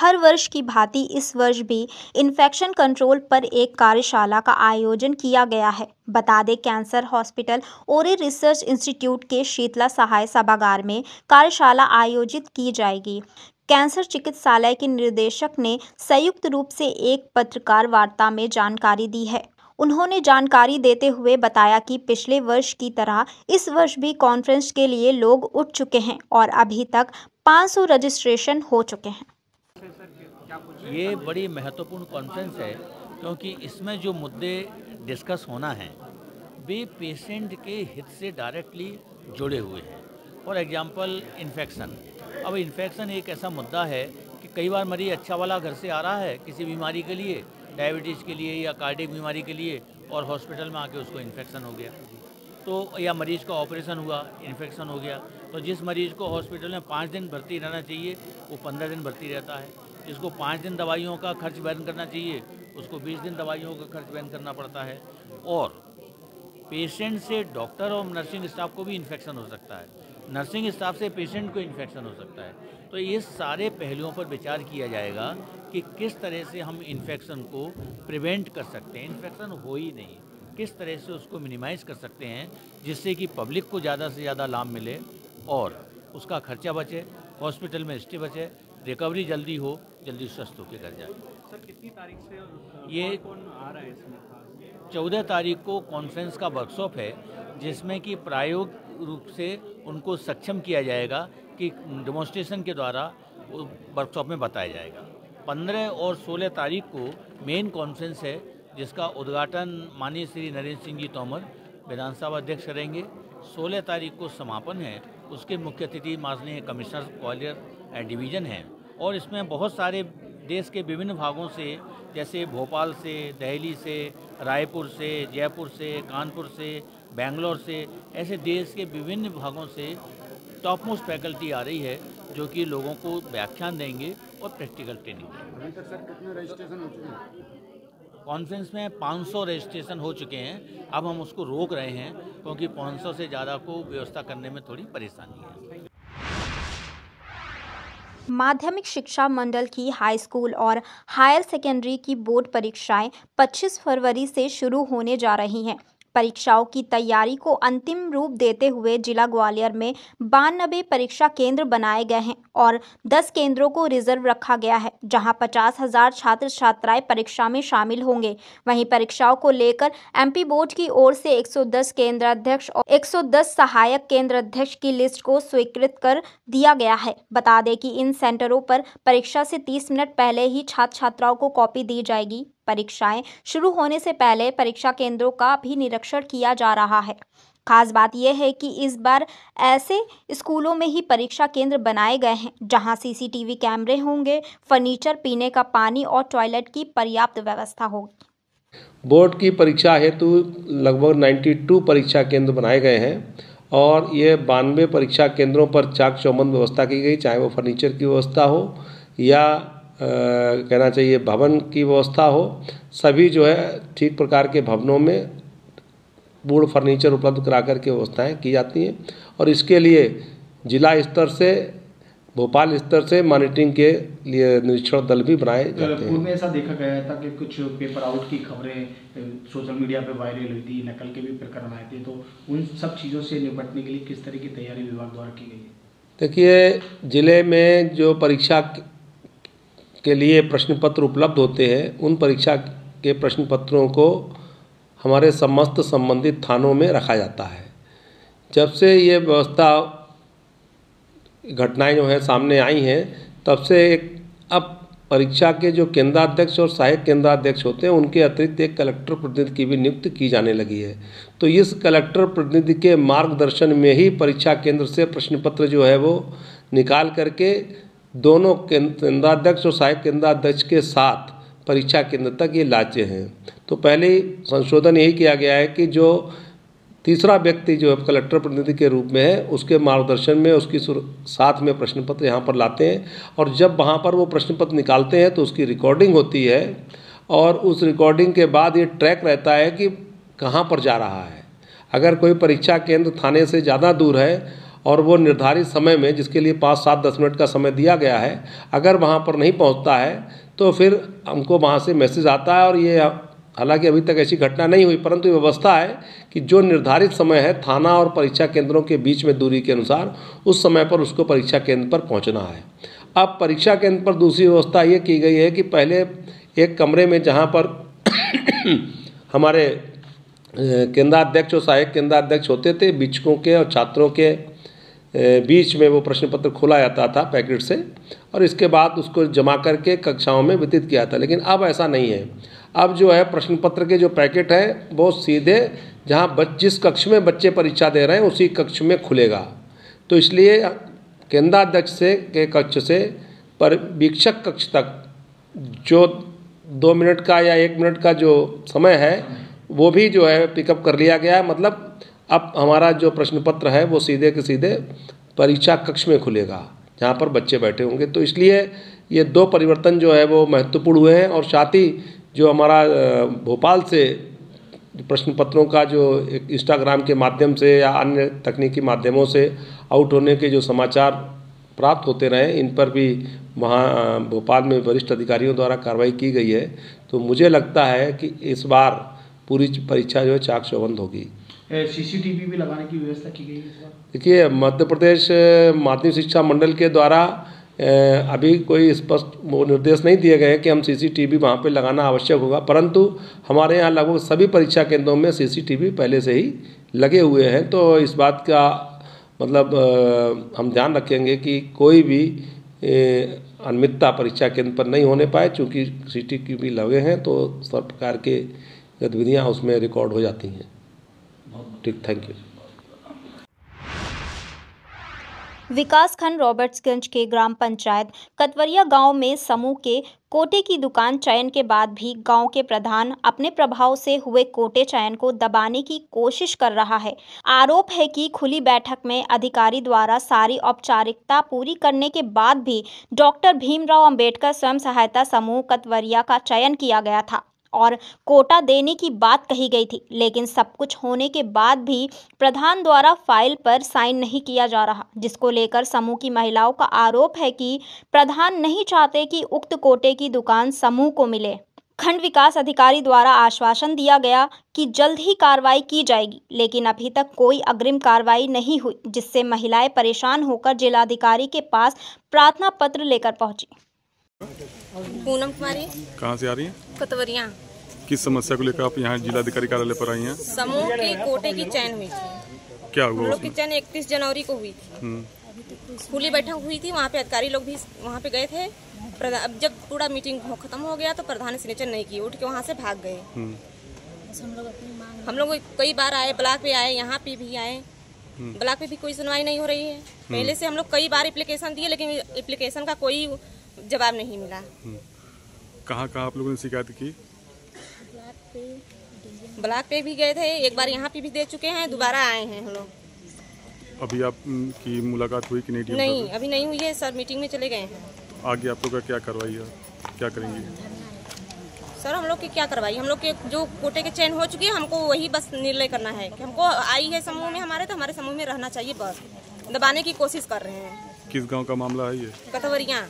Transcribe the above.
हर वर्ष की भांति इस वर्ष भी इन्फेक्शन कंट्रोल पर एक कार्यशाला का आयोजन किया गया है। बता दें, कैंसर हॉस्पिटल ओरे रिसर्च इंस्टीट्यूट के शीतला सहाय सभागार में कार्यशाला आयोजित की जाएगी। कैंसर चिकित्सालय के निदेशक ने संयुक्त रूप से एक पत्रकार वार्ता में जानकारी दी है। उन्होंने जानकारी देते हुए बताया कि पिछले वर्ष की तरह इस वर्ष भी कॉन्फ्रेंस के लिए लोग उठ चुके हैं और अभी तक 500 रजिस्ट्रेशन हो चुके हैं। ये बड़ी महत्वपूर्ण कॉन्फ्रेंस है क्योंकि इसमें जो मुद्दे डिस्कस होना है वे पेशेंट के हित से डायरेक्टली जुड़े हुए हैं। For example infection. अब इन्फेक्शन एक ऐसा मुद्दा है कि कई बार मरीज अच्छा वाला घर से आ रहा है किसी बीमारी के लिए, डायबिटीज़ के लिए या कार्डियक बीमारी के लिए, और हॉस्पिटल में आके उसको इन्फेक्शन हो गया, तो या मरीज़ का ऑपरेशन हुआ, इन्फेक्शन हो गया, तो जिस मरीज़ को हॉस्पिटल में 5 दिन भर्ती रहना चाहिए वो 15 दिन भर्ती रहता है। जिसको 5 दिन दवाइयों का खर्च वहन करना चाहिए उसको 20 दिन दवाइयों का खर्च वहन करना पड़ता है। और पेशेंट से डॉक्टर और नर्सिंग स्टाफ को भी इन्फेक्शन हो सकता है, नर्सिंग स्टाफ से पेशेंट को इन्फेक्शन हो सकता है। तो ये सारे पहलुओं पर विचार किया जाएगा कि किस तरह से हम इन्फेक्शन को प्रिवेंट कर सकते हैं, इन्फेक्शन हो ही नहीं, किस तरह से उसको मिनिमाइज़ कर सकते हैं जिससे कि पब्लिक को ज़्यादा से ज़्यादा लाभ मिले और उसका खर्चा बचे, हॉस्पिटल में स्टे बचे, रिकवरी जल्दी हो, जल्दी स्वस्थ होकर घर जाए। सर कितनी तारीख से ये कौन आ रहा है इसमें? 14 तारीख को कॉन्फ्रेंस का वर्कशॉप है जिसमें कि प्रायोगिक रूप से उनको सक्षम किया जाएगा कि डेमोन्स्ट्रेशन के द्वारा वर्कशॉप में बताया जाएगा। 15 और 16 तारीख को मेन कॉन्फ्रेंस है जिसका उद्घाटन माननीय श्री नरेंद्र सिंह जी तोमर विधानसभा अध्यक्ष करेंगे। 16 तारीख को समापन है, उसके मुख्य अतिथि माननीय कमिश्नर ग्वालियर डिवीज़न हैं और इसमें बहुत सारे देश के विभिन्न भागों से, जैसे भोपाल से, दिल्ली से, रायपुर से, जयपुर से, कानपुर से, बेंगलोर से, ऐसे देश के विभिन्न भागों से टॉप मोस्ट फैकल्टी आ रही है जो कि लोगों को व्याख्यान देंगे और प्रैक्टिकल ट्रेनिंग देंगे। अभी तक सर कितने रजिस्ट्रेशन हो चुके हैं? कॉन्फ्रेंस में 500 रजिस्ट्रेशन हो चुके हैं। अब हम उसको रोक रहे हैं क्योंकि 500 से ज़्यादा को व्यवस्था करने में थोड़ी परेशानी है। माध्यमिक शिक्षा मंडल की हाई स्कूल और हायर सेकेंडरी की बोर्ड परीक्षाएं 25 फरवरी से शुरू होने जा रही हैं। परीक्षाओं की तैयारी को अंतिम रूप देते हुए जिला ग्वालियर में 92 परीक्षा केंद्र बनाए गए हैं और 10 केंद्रों को रिजर्व रखा गया है, जहां 50,000 छात्र छात्राएं परीक्षा में शामिल होंगे। वहीं परीक्षाओं को लेकर एमपी बोर्ड की ओर से 110 केंद्राध्यक्ष और 110 सहायक केंद्राध्यक्ष की लिस्ट को स्वीकृत कर दिया गया है। बता दें कि इन सेंटरों पर परीक्षा से 30 मिनट पहले ही छात्र छात्राओं को कॉपी दी जाएगी। परीक्षाएं शुरू होने से पहले परीक्षा केंद्रों का भी निरीक्षण किया जा रहा है। खास बात यह है कि इस बार ऐसे स्कूलों में ही परीक्षा केंद्र बनाए गए हैं जहां सीसीटीवी कैमरे होंगे, फर्नीचर, पीने का पानी और टॉयलेट की पर्याप्त व्यवस्था होगी। बोर्ड की परीक्षा हेतु लगभग 92 परीक्षा केंद्र बनाए गए हैं और ये 92 परीक्षा केंद्रों पर चाक चौबंद व्यवस्था की गई, चाहे वो फर्नीचर की व्यवस्था हो या कहना चाहिए भवन की व्यवस्था हो। सभी जो है ठीक प्रकार के भवनों में पूर्ण फर्नीचर उपलब्ध करा कर के व्यवस्थाएं की जाती हैं और इसके लिए जिला स्तर से, भोपाल स्तर से मॉनिटरिंग के लिए निरीक्षण दल भी बनाए जाते हैं। पूर्व में ऐसा देखा गया था कि कुछ पेपर आउट की खबरें सोशल मीडिया पे वायरल हुई थी, नकल के भी प्रकरण आए थे, तो उन सब चीज़ों से निपटने के लिए किस तरह की तैयारी विभाग द्वारा की गई है? देखिए, जिले में जो परीक्षा के लिए प्रश्न पत्र उपलब्ध होते हैं, उन परीक्षा के प्रश्न पत्रों को हमारे समस्त संबंधित थानों में रखा जाता है। जब से ये व्यवस्था घटनाएं जो है सामने आई हैं, तब से अब परीक्षा के जो केंद्राध्यक्ष और सहायक केंद्राध्यक्ष होते हैं उनके अतिरिक्त एक कलेक्टर प्रतिनिधि की भी नियुक्ति की जाने लगी है। तो इस कलेक्टर प्रतिनिधि के मार्गदर्शन में ही परीक्षा केंद्र से प्रश्न पत्र जो है वो निकाल करके दोनों केंद्राध्यक्ष और सहायक केंद्राध्यक्ष के साथ परीक्षा केंद्र तक ये लाते हैं। तो पहले ही संशोधन यही किया गया है कि जो तीसरा व्यक्ति जो है कलेक्टर प्रतिनिधि के रूप में है, उसके मार्गदर्शन में उसकी साथ में प्रश्न पत्र यहाँ पर लाते हैं और जब वहाँ पर वो प्रश्न पत्र निकालते हैं तो उसकी रिकॉर्डिंग होती है और उस रिकॉर्डिंग के बाद ये ट्रैक रहता है कि कहाँ पर जा रहा है। अगर कोई परीक्षा केंद्र थाने से ज़्यादा दूर है और वो निर्धारित समय में, जिसके लिए 5, 7, 10 मिनट का समय दिया गया है, अगर वहाँ पर नहीं पहुँचता है तो फिर हमको वहाँ से मैसेज आता है। और ये हालांकि अभी तक ऐसी घटना नहीं हुई, परंतु व्यवस्था है कि जो निर्धारित समय है थाना और परीक्षा केंद्रों के बीच में दूरी के अनुसार, उस समय पर उसको परीक्षा केंद्र पर पहुँचना है। अब परीक्षा केंद्र पर दूसरी व्यवस्था ये की गई है कि पहले एक कमरे में जहाँ पर हमारे केंद्राध्यक्ष और सहायक केंद्राध्यक्ष होते थे, शिक्षकों के और छात्रों के बीच में वो प्रश्न पत्र खोला जाता था पैकेट से, और इसके बाद उसको जमा करके कक्षाओं में वितरित किया था। लेकिन अब ऐसा नहीं है। अब जो है प्रश्न पत्र के जो पैकेट है वो सीधे जहाँ जिस कक्ष में बच्चे परीक्षा दे रहे हैं उसी कक्ष में खुलेगा। तो इसलिए केंद्राध्यक्ष से के कक्ष से परीक्षक कक्ष तक जो 2 मिनट का या 1 मिनट का जो समय है वो भी जो है पिकअप कर लिया गया है। मतलब अब हमारा जो प्रश्न पत्र है वो सीधे के सीधे परीक्षा कक्ष में खुलेगा जहाँ पर बच्चे बैठे होंगे। तो इसलिए ये 2 परिवर्तन जो है वो महत्वपूर्ण हुए हैं। और साथ ही जो हमारा भोपाल से प्रश्न पत्रों का जो एक इंस्टाग्राम के माध्यम से या अन्य तकनीकी माध्यमों से आउट होने के जो समाचार प्राप्त होते रहे, इन पर भी वहाँ भोपाल में वरिष्ठ अधिकारियों द्वारा कार्रवाई की गई है। तो मुझे लगता है कि इस बार पूरी परीक्षा जो है चाक चौबंद होगी। CCTV भी लगाने की व्यवस्था की गई है इस बार? देखिए, मध्य प्रदेश माध्यमिक शिक्षा मंडल के द्वारा अभी कोई स्पष्ट निर्देश नहीं दिए गए हैं कि हम CCTV वहाँ पे लगाना आवश्यक होगा, परंतु हमारे यहाँ लगभग सभी परीक्षा केंद्रों में CCTV पहले से ही लगे हुए हैं। तो इस बात का मतलब हम ध्यान रखेंगे कि कोई भी अनियमितता परीक्षा केंद्र पर नहीं होने पाए। चूँकि CCTV लगे हैं तो सब प्रकार के गतिविधियाँ उसमें रिकॉर्ड हो जाती हैं। ठीक, थैंक यू। विकासखंड रॉबर्ट्सगंज के ग्राम पंचायत कतवरिया गांव में समूह के कोटे की दुकान चयन के बाद भी गांव के प्रधान अपने प्रभाव से हुए कोटे चयन को दबाने की कोशिश कर रहा है। आरोप है कि खुली बैठक में अधिकारी द्वारा सारी औपचारिकता पूरी करने के बाद भी डॉक्टर भीमराव अंबेडकर स्वयं सहायता समूह कतवरिया का चयन किया गया था और कोटा देने की बात कही गई थी। लेकिन सब कुछ होने के बाद भी प्रधान द्वारा फाइल पर साइन नहीं किया जा रहा, जिसको लेकर समूह की महिलाओं का आरोप है कि प्रधान नहीं चाहते कि उक्त कोटे की दुकान समूह को मिले। खंड विकास अधिकारी द्वारा आश्वासन दिया गया कि जल्द ही कार्रवाई की जाएगी, लेकिन अभी तक कोई अग्रिम कार्रवाई नहीं हुई, जिससे महिलाएं परेशान होकर जिलाधिकारी के पास प्रार्थना पत्र लेकर पहुंची। पूनम कुमारी। कहाँ से आ रही हैं? कतवरिया। किस समस्या को लेकर आप यहाँ जिलाधिकारी कार्यालय पर आई हैं? समूह के कोटे की चयन हुई थी। क्या हुआ? हम लोग की चयन 31 जनवरी को हुई थी। खुली बैठक हुई थी, वहाँ पे अधिकारी लोग भी वहाँ पे गए थे। अब जब पूरा मीटिंग खत्म हो गया तो प्रधान ने सिग्नेचर नहीं की, उठ के वहाँ से भाग गए। हम लोग कई बार आए, ब्लॉक पे आए, यहाँ पे भी आए, ब्लॉक पे भी कोई सुनवाई नहीं हो रही है। पहले से हम लोग कई बार एप्लीकेशन दिए, लेकिन एप्लीकेशन का कोई जवाब नहीं मिला। कहाँ आप लोगों ने शिकायत की? ब्लॉक पे भी गए थे, एक बार यहाँ पे भी दे चुके हैं, दोबारा आए हैं हम लोग। अभी आप की मुलाकात हुई कि नहीं? नहीं, अभी नहीं हुई है सर, मीटिंग में चले गए हैं। आगे आप लोग का क्या कार्रवाई है, क्या करेंगे? सर हम लोग की क्या कार्रवाई, हम लोग के जो कोटे के चयन हो चुके हैं, हमको वही बस निर्णय करना है कि हमको आई है समूह में हमारे, तो हमारे समूह में रहना चाहिए। बस दबाने की कोशिश कर रहे हैं। किस गाँव का मामला है ये? कतवरिया।